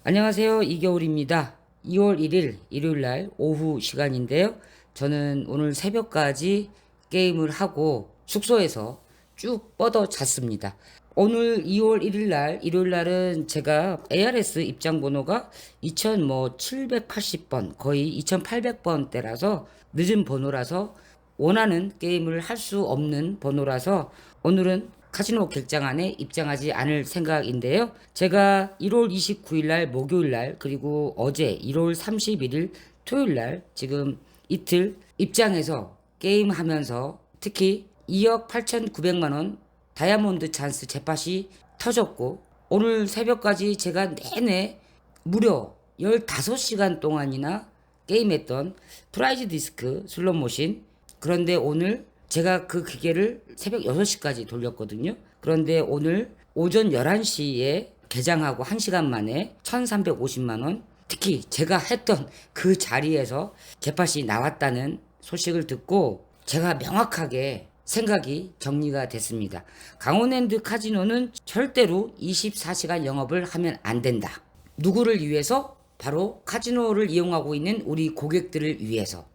안녕하세요. 이겨울입니다. 2월 1일 일요일날 오후 시간인데요. 저는 오늘 새벽까지 게임을 하고 숙소에서 쭉 뻗어 잤습니다. 오늘 2월 1일날 일요일날은 제가 ARS 입장 번호가 2780번 거의 2800번대라서 늦은 번호라서 원하는 게임을 할 수 없는 번호라서 오늘은 카지노 객장 안에 입장하지 않을 생각인데요. 제가 1월 29일 날 목요일 날 그리고 어제 1월 31일 토요일 날 지금 이틀 입장해서 게임하면서 특히 2억 8,900만 원 다이아몬드 찬스 잭팟이 터졌고 오늘 새벽까지 제가 내내 무려 15시간 동안이나 게임했던 프라이즈 디스크 슬롯머신. 그런데 오늘 제가 그 기계를 새벽 6시까지 돌렸거든요. 그런데 오늘 오전 11시에 개장하고 1시간 만에 1350만 원. 특히 제가 했던 그 자리에서 잭팟이 나왔다는 소식을 듣고 제가 명확하게 생각이 정리가 됐습니다. 강원랜드 카지노는 절대로 24시간 영업을 하면 안 된다. 누구를 위해서? 바로 카지노를 이용하고 있는 우리 고객들을 위해서.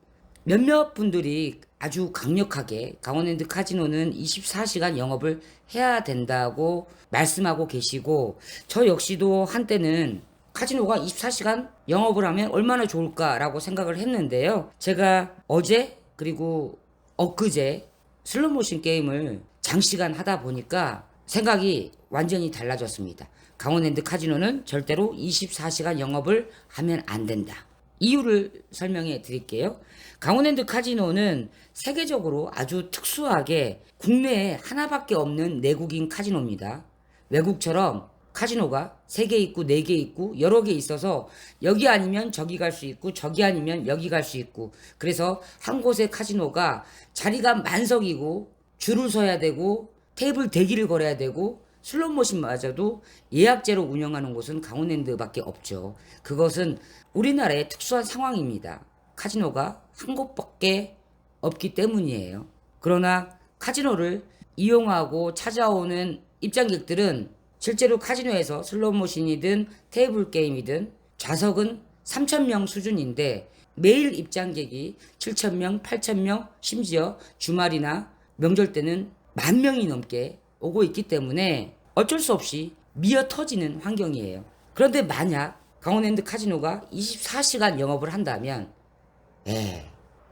몇몇 분들이 아주 강력하게 강원랜드 카지노는 24시간 영업을 해야 된다고 말씀하고 계시고, 저 역시도 한때는 카지노가 24시간 영업을 하면 얼마나 좋을까라고 생각을 했는데요. 제가 어제 그리고 엊그제 슬롯모션 게임을 장시간 하다 보니까 생각이 완전히 달라졌습니다. 강원랜드 카지노는 절대로 24시간 영업을 하면 안 된다. 이유를 설명해 드릴게요. 강원랜드 카지노는 세계적으로 아주 특수하게 국내에 하나밖에 없는 내국인 카지노입니다. 외국처럼 카지노가 3개 있고 4개 있고 여러 개 있어서 여기 아니면 저기 갈 수 있고 저기 아니면 여기 갈 수 있고, 그래서 한 곳의 카지노가 자리가 만석이고 줄을 서야 되고 테이블 대기를 걸어야 되고 슬롯머신마저도 예약제로 운영하는 곳은 강원랜드밖에 없죠. 그것은 우리나라의 특수한 상황입니다. 카지노가 한 곳밖에 없기 때문이에요. 그러나 카지노를 이용하고 찾아오는 입장객들은 실제로 카지노에서 슬롯머신이든 테이블 게임이든 좌석은 3,000명 수준인데 매일 입장객이 7,000명, 8,000명, 심지어 주말이나 명절 때는 10,000명이 넘게 오고 있기 때문에 어쩔 수 없이 미어 터지는 환경이에요. 그런데 만약 강원랜드 카지노가 24시간 영업을 한다면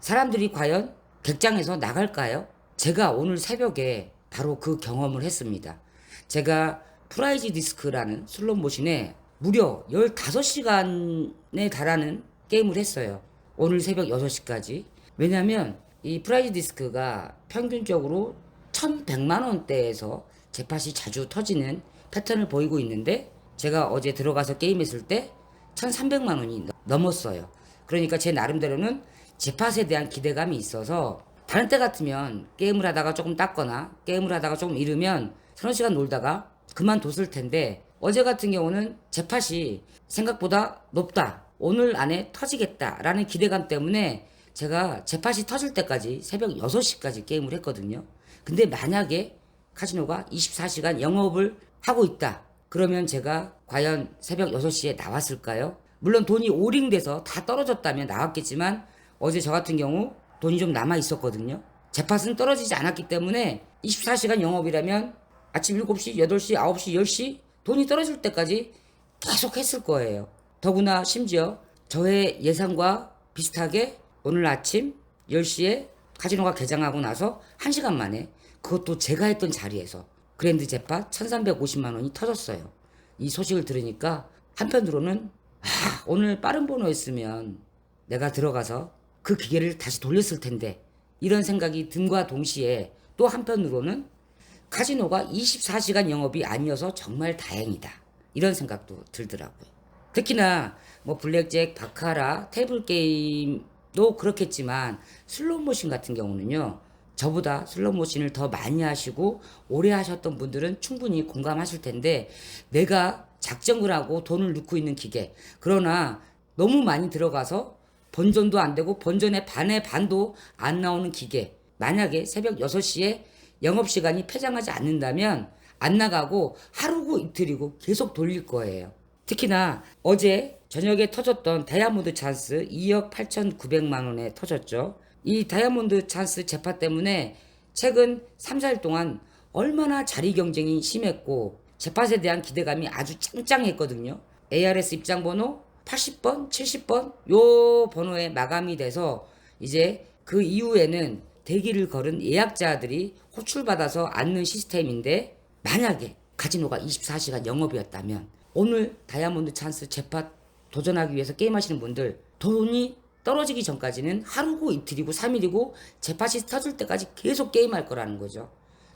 사람들이 과연 객장에서 나갈까요? 제가 오늘 새벽에 바로 그 경험을 했습니다. 제가 프라이즈 디스크라는 슬롯머신에 무려 15시간에 달하는 게임을 했어요. 오늘 새벽 6시까지. 왜냐면 이 프라이즈 디스크가 평균적으로 1,100만 원대에서 잭팟이 자주 터지는 패턴을 보이고 있는데 제가 어제 들어가서 게임했을 때 1,300만 원이 넘었어요. 그러니까 제 나름대로는 잭팟에 대한 기대감이 있어서 다른 때 같으면 게임을 하다가 조금 땄거나 게임을 하다가 조금 잃으면 서너 시간 놀다가 그만뒀을 텐데 어제 같은 경우는 잭팟이 생각보다 높다, 오늘 안에 터지겠다라는 기대감 때문에 제가 잭팟이 터질 때까지 새벽 6시까지 게임을 했거든요. 근데 만약에 카지노가 24시간 영업을 하고 있다 그러면 제가 과연 새벽 6시에 나왔을까요? 물론 돈이 오링돼서 다 떨어졌다면 나왔겠지만 어제 저 같은 경우 돈이 좀 남아 있었거든요. 잭팟은 떨어지지 않았기 때문에 24시간 영업이라면 아침 7시, 8시, 9시, 10시 돈이 떨어질 때까지 계속 했을 거예요. 더구나 심지어 저의 예상과 비슷하게 오늘 아침 10시에 카지노가 개장하고 나서 1시간 만에 그것도 제가 했던 자리에서 그랜드 잭팟 1,350만 원이 터졌어요. 이 소식을 들으니까 한편으로는 오늘 빠른 번호였으면 내가 들어가서 그 기계를 다시 돌렸을 텐데 이런 생각이 든과 동시에 또 한편으로는 카지노가 24시간 영업이 아니어서 정말 다행이다 이런 생각도 들더라고요. 특히나 뭐 블랙잭, 바카라, 테이블 게임도 그렇겠지만 슬롯머신 같은 경우는요, 저보다 슬롯머신을 더 많이 하시고 오래 하셨던 분들은 충분히 공감하실 텐데 내가 작정을 하고 돈을 넣고 있는 기계, 그러나 너무 많이 들어가서 번전도 안 되고 번전의 반의 반도 안 나오는 기계, 만약에 새벽 6시에 영업시간이 폐장하지 않는다면 안 나가고 하루고 이틀이고 계속 돌릴 거예요. 특히나 어제 저녁에 터졌던 다이아몬드 찬스 2억 8,900만 원에 터졌죠. 이 다이아몬드 찬스 재파 때문에 최근 3, 4일 동안 얼마나 자리 경쟁이 심했고 재팟에 대한 기대감이 아주 짱짱했거든요. ARS 입장 번호 80번, 70번 요 번호에 마감이 돼서 이제 그 이후에는 대기를 걸은 예약자들이 호출받아서 앉는 시스템인데, 만약에 카지노가 24시간 영업이었다면 오늘 다이아몬드 찬스 재팟 도전하기 위해서 게임하시는 분들 돈이 떨어지기 전까지는 하루고 이틀이고 3일이고 재팟이 터질 때까지 계속 게임할 거라는 거죠.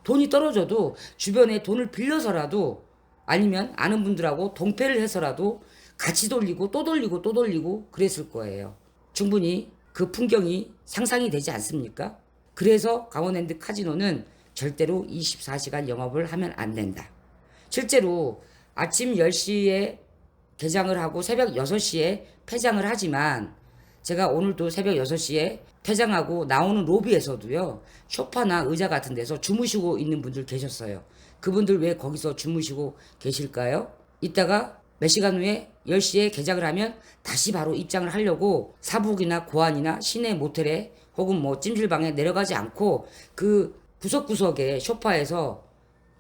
돈이 떨어져도 주변에 돈을 빌려서라도 아니면 아는 분들하고 동패를 해서라도 같이 돌리고 또 돌리고 또 돌리고 그랬을 거예요. 충분히 그 풍경이 상상이 되지 않습니까? 그래서 강원랜드 카지노는 절대로 24시간 영업을 하면 안 된다. 실제로 아침 10시에 개장을 하고 새벽 6시에 폐장을 하지만 제가 오늘도 새벽 6시에 퇴장하고 나오는 로비에서도요, 소파나 의자 같은 데서 주무시고 있는 분들 계셨어요. 그분들 왜 거기서 주무시고 계실까요? 이따가 몇 시간 후에 10시에 개장을 하면 다시 바로 입장을 하려고 사북이나 고안이나 시내 모텔에 혹은 뭐 찜질방에 내려가지 않고 그 구석구석의 소파에서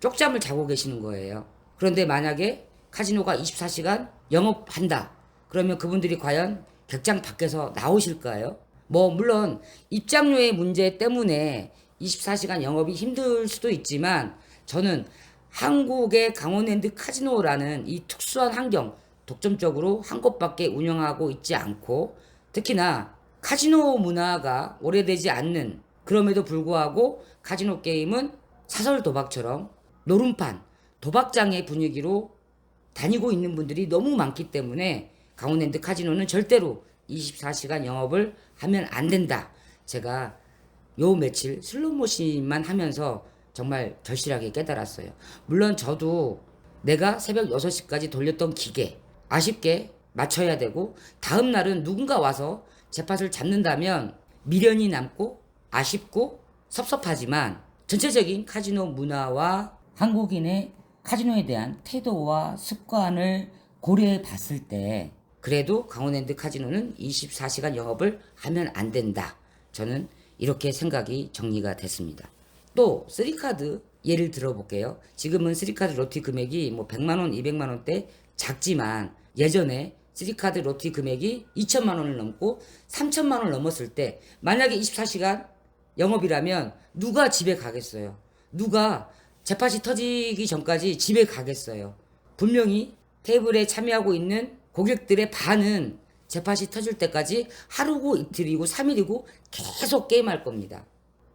쪽잠을 자고 계시는 거예요. 그런데 만약에 카지노가 24시간 영업한다. 그러면 그분들이 과연 객장 밖에서 나오실까요? 뭐 물론 입장료의 문제 때문에 24시간 영업이 힘들 수도 있지만 저는 한국의 강원랜드 카지노라는 이 특수한 환경, 독점적으로 한 곳밖에 운영하고 있지 않고 특히나 카지노 문화가 오래되지 않는, 그럼에도 불구하고 카지노 게임은 사설 도박처럼 노름판, 도박장의 분위기로 다니고 있는 분들이 너무 많기 때문에 강원랜드 카지노는 절대로 24시간 영업을 하면 안 된다. 제가 요 며칠 슬롯머신만 하면서 정말 절실하게 깨달았어요. 물론 저도 내가 새벽 6시까지 돌렸던 기계 아쉽게 맞춰야 되고 다음 날은 누군가 와서 재팟을 잡는다면 미련이 남고 아쉽고 섭섭하지만 전체적인 카지노 문화와 한국인의 카지노에 대한 태도와 습관을 고려해 봤을 때 그래도 강원랜드 카지노는 24시간 영업을 하면 안 된다. 저는 이렇게 생각이 정리가 됐습니다. 또 3카드 예를 들어볼게요. 지금은 3카드 로티 금액이 뭐 100만원, 200만원대 작지만 예전에 3카드 로티 금액이 2천만원을 넘고 3천만원을 넘었을 때 만약에 24시간 영업이라면 누가 집에 가겠어요? 누가 재팟이 터지기 전까지 집에 가겠어요? 분명히 테이블에 참여하고 있는 고객들의 반은 재팟이 터질 때까지 하루고 이틀이고 3일이고 계속 게임할 겁니다.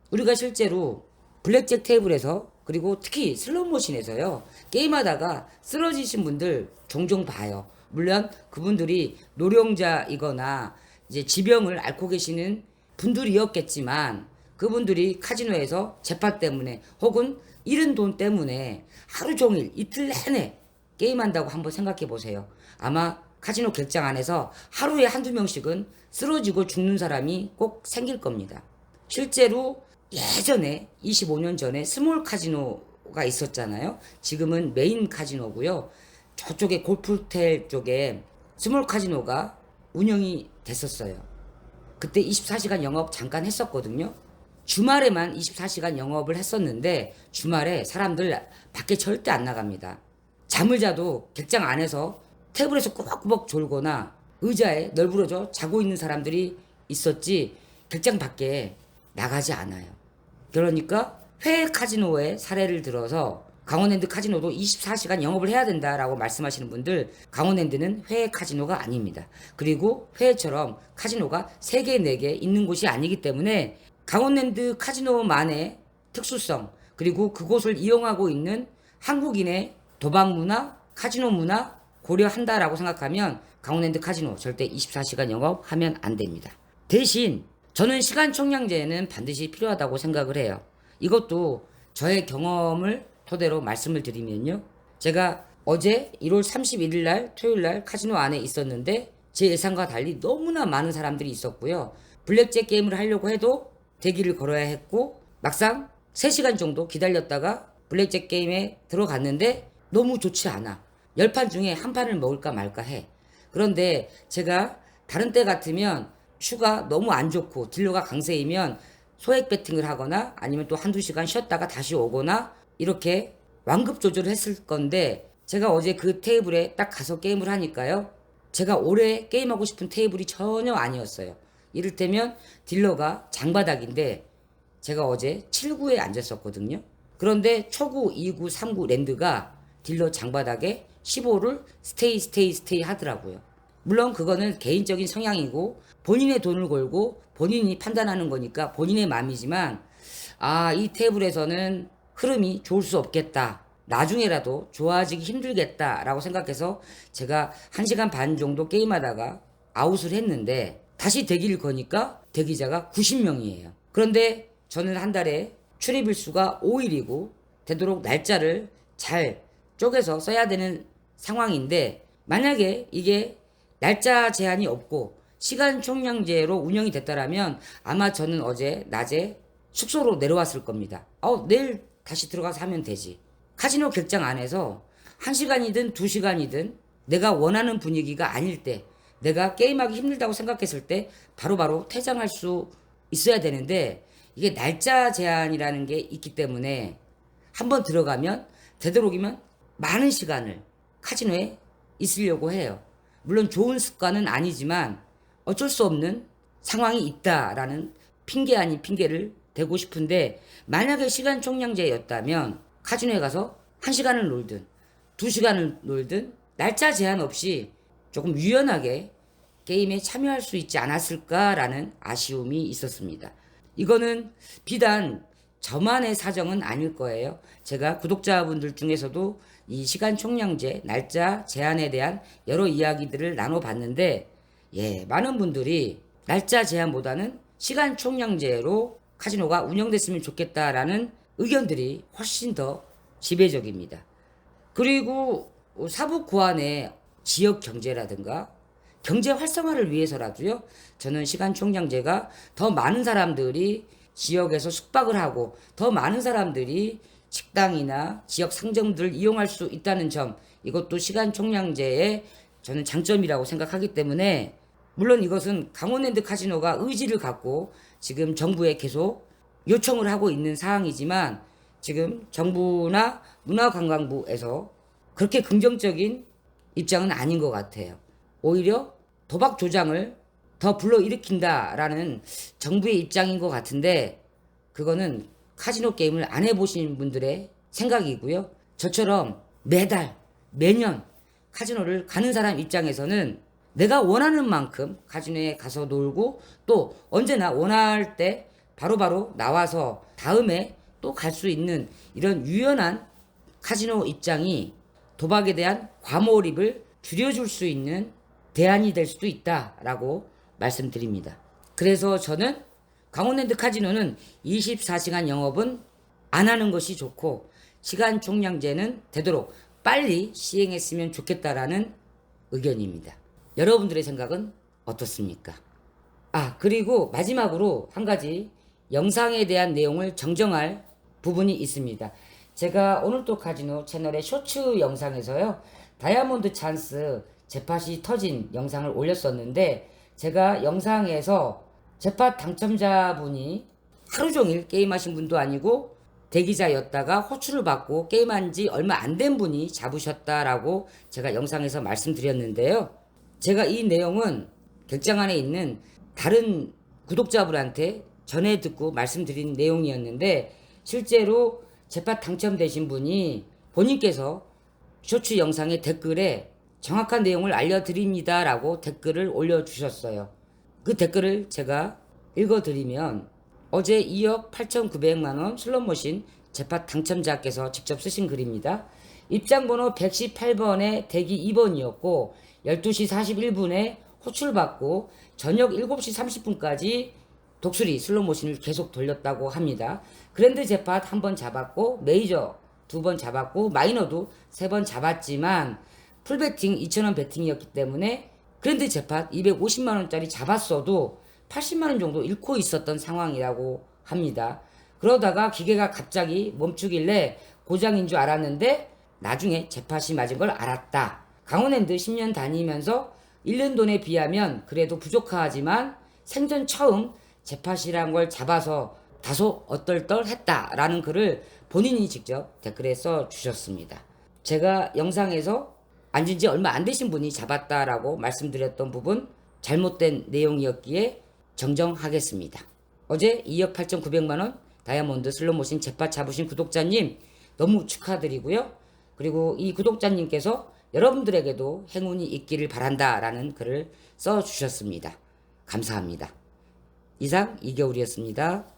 우리가 실제로 블랙잭 테이블에서 그리고 특히 슬롯머신에서요 게임하다가 쓰러지신 분들 종종 봐요. 물론 그분들이 노령자이거나 이제 지병을 앓고 계시는 분들이었겠지만 그분들이 카지노에서 재팟 때문에 혹은 잃은 돈 때문에 하루 종일 이틀 내내 게임한다고 한번 생각해 보세요. 아마 카지노 객장 안에서 하루에 한두 명씩은 쓰러지고 죽는 사람이 꼭 생길 겁니다. 실제로 예전에 25년 전에 스몰 카지노가 있었잖아요. 지금은 메인 카지노고요. 저쪽에 골프호텔 쪽에 스몰 카지노가 운영이 됐었어요. 그때 24시간 영업 잠깐 했었거든요. 주말에만 24시간 영업을 했었는데 주말에 사람들 밖에 절대 안 나갑니다. 잠을 자도 객장 안에서 테이블에서 꾸벅꾸벅 졸거나 의자에 널브러져 자고 있는 사람들이 있었지 객장 밖에 나가지 않아요. 그러니까 회 카지노의 사례를 들어서 강원랜드 카지노도 24시간 영업을 해야 된다라고 말씀하시는 분들, 강원랜드는 회 카지노가 아닙니다. 그리고 회처럼 카지노가 3개, 4개 있는 곳이 아니기 때문에 강원랜드 카지노만의 특수성, 그리고 그곳을 이용하고 있는 한국인의 도박 문화, 카지노 문화 고려한다라고 생각하면 강원랜드 카지노 절대 24시간 영업하면 안 됩니다. 대신 저는 시간 총량제는 반드시 필요하다고 생각을 해요. 이것도 저의 경험을 토대로 말씀을 드리면요. 제가 어제 1월 31일 날 토요일 날 카지노 안에 있었는데 제 예상과 달리 너무나 많은 사람들이 있었고요. 블랙잭 게임을 하려고 해도 대기를 걸어야 했고 막상 3시간 정도 기다렸다가 블랙잭 게임에 들어갔는데 너무 좋지 않아. 10판 중에 한 판을 먹을까 말까 해. 그런데 제가 다른 때 같으면 슈가 너무 안 좋고 딜러가 강세이면 소액 배팅을 하거나 아니면 또 한두 시간 쉬었다가 다시 오거나 이렇게 완급 조절을 했을 건데, 제가 어제 그 테이블에 딱 가서 게임을 하니까요, 제가 오래 게임하고 싶은 테이블이 전혀 아니었어요. 이를테면 딜러가 장바닥인데 제가 어제 7구에 앉았었거든요. 그런데 초구, 2구, 3구 랜드가 딜러 장바닥에 15를 스테이 하더라고요. 물론 그거는 개인적인 성향이고 본인의 돈을 걸고 본인이 판단하는 거니까 본인의 마음이지만, 이 테이블에서는 흐름이 좋을 수 없겠다, 나중에라도 좋아지기 힘들겠다라고 생각해서 제가 1시간 반 정도 게임하다가 아웃을 했는데, 다시 대기를 거니까 대기자가 90명이에요. 그런데 저는 한 달에 출입일 수가 5일이고 되도록 날짜를 잘 쪼개서 써야 되는 상황인데, 만약에 이게 날짜 제한이 없고 시간 총량제로 운영이 됐다라면 아마 저는 어제 낮에 숙소로 내려왔을 겁니다. 내일 다시 들어가서 하면 되지. 카지노 객장 안에서 1시간이든 2시간이든 내가 원하는 분위기가 아닐 때, 내가 게임하기 힘들다고 생각했을 때 바로바로 퇴장할 수 있어야 되는데, 이게 날짜 제한이라는 게 있기 때문에 한번 들어가면 되도록이면 많은 시간을 카지노에 있으려고 해요. 물론 좋은 습관은 아니지만 어쩔 수 없는 상황이 있다라는 핑계 아닌 핑계를 대고 싶은데, 만약에 시간 총량제였다면 카지노에 가서 1시간을 놀든 2시간을 놀든 날짜 제한 없이 조금 유연하게 게임에 참여할 수 있지 않았을까라는 아쉬움이 있었습니다. 이거는 비단 저만의 사정은 아닐 거예요. 제가 구독자분들 중에서도 이 시간 총량제, 날짜 제한에 대한 여러 이야기들을 나눠봤는데, 많은 분들이 날짜 제한보다는 시간 총량제로 카지노가 운영됐으면 좋겠다라는 의견들이 훨씬 더 지배적입니다. 그리고 사북 고안의 지역 경제라든가 경제 활성화를 위해서라도요, 저는 시간 총량제가 더 많은 사람들이 지역에서 숙박을 하고 더 많은 사람들이 식당이나 지역 상점들을 이용할 수 있다는 점, 이것도 시간 총량제의 저는 장점이라고 생각하기 때문에, 물론 이것은 강원랜드 카지노가 의지를 갖고 지금 정부에 계속 요청을 하고 있는 사항이지만, 지금 정부나 문화관광부에서 그렇게 긍정적인 입장은 아닌 것 같아요. 오히려 도박 조장을 더 불러일으킨다라는 정부의 입장인 것 같은데, 그거는 카지노 게임을 안 해보신 분들의 생각이고요. 저처럼 매달, 매년 카지노를 가는 사람 입장에서는 내가 원하는 만큼 카지노에 가서 놀고, 또 언제나 원할 때 바로바로 나와서 다음에 또 갈 수 있는 이런 유연한 카지노 입장이 도박에 대한 과몰입을 줄여줄 수 있는 대안이 될 수도 있다라고 말씀드립니다. 그래서 저는 강원랜드 카지노는 24시간 영업은 안 하는 것이 좋고, 시간 총량제는 되도록 빨리 시행했으면 좋겠다라는 의견입니다. 여러분들의 생각은 어떻습니까? 그리고 마지막으로 한 가지 영상에 대한 내용을 정정할 부분이 있습니다. 제가 오늘 또 카지노 채널의 쇼츠 영상에서요, 다이아몬드 찬스 잭팟이 터진 영상을 올렸었는데, 제가 영상에서 잭팟 당첨자분이 하루 종일 게임하신 분도 아니고 대기자였다가 호출을 받고 게임한 지 얼마 안 된 분이 잡으셨다라고 제가 영상에서 말씀드렸는데요. 제가 이 내용은 객장 안에 있는 다른 구독자분한테 전해 듣고 말씀드린 내용이었는데, 실제로 잭팟 당첨되신 분이 본인께서 쇼츠 영상의 댓글에 정확한 내용을 알려드립니다 라고 댓글을 올려주셨어요. 그 댓글을 제가 읽어드리면, 어제 2억 8,900만원 슬롯머신 잭팟 당첨자께서 직접 쓰신 글입니다. 입장번호 118번에 대기 2번이었고 12시 41분에 호출받고 저녁 7시 30분까지 독수리 슬롯머신을 계속 돌렸다고 합니다. 그랜드 잭팟 1번 잡았고 메이저 2번 잡았고 마이너도 3번 잡았지만 풀배팅 2,000원 배팅이었기 때문에 그랜드 잭팟 250만원짜리 잡았어도 80만원 정도 잃고 있었던 상황이라고 합니다. 그러다가 기계가 갑자기 멈추길래 고장인 줄 알았는데 나중에 zet팟이 맞은 걸 알았다. 강원랜드 10년 다니면서 잃는 돈에 비하면 그래도 부족하지만 생전 처음 zet팟이란 걸 잡아서 다소 어떨떨했다라는 글을 본인이 직접 댓글에 써 주셨습니다. 제가 영상에서 앉은 지 얼마 안 되신 분이 잡았다라고 말씀드렸던 부분 잘못된 내용이었기에 정정하겠습니다. 어제 2억 8,900만 원 다이아몬드 슬롯머신 zet팟 잡으신 구독자님 너무 축하드리고요. 그리고 이 구독자님께서 여러분들에게도 행운이 있기를 바란다라는 글을 써주셨습니다. 감사합니다. 이상 이겨울이었습니다.